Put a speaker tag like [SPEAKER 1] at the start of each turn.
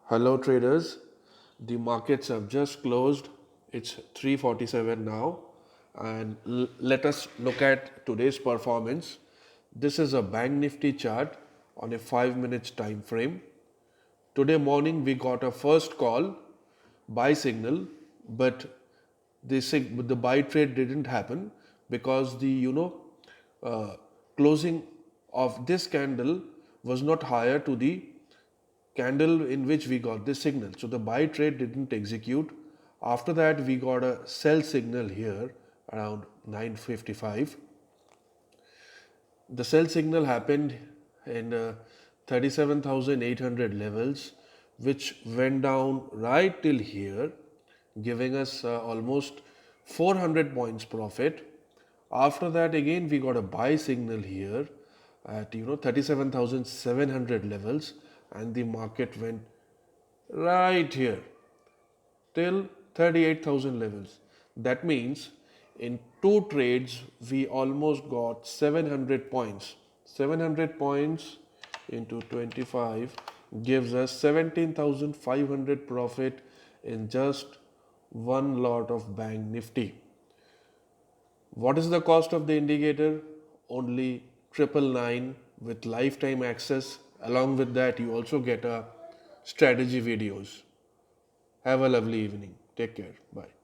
[SPEAKER 1] Hello traders, the markets have just closed. It's 3:47 now, and let us look at today's performance. This is a Bank Nifty chart on a 5 minutes time frame. Today morning we got a first call buy signal, but the buy trade didn't happen because the uh, closing of this candle was not higher to the candle in which we got this signal. So the buy trade didn't execute. After that, we got a sell signal here around 9:55. The sell signal happened in 37,800 levels, which went down right till here, giving us almost 400 points profit. After that, again we got a buy signal here at 37,700 levels, and the market went right here till 38,000 levels. That means in two trades we almost got 700 points. 700 points into 25 gives us 17,500 profit in just one lot of Bank Nifty. What is the cost of the indicator? Only 999 with lifetime access. Along with that, you also get a strategy videos. Have a lovely evening. Take care. Bye.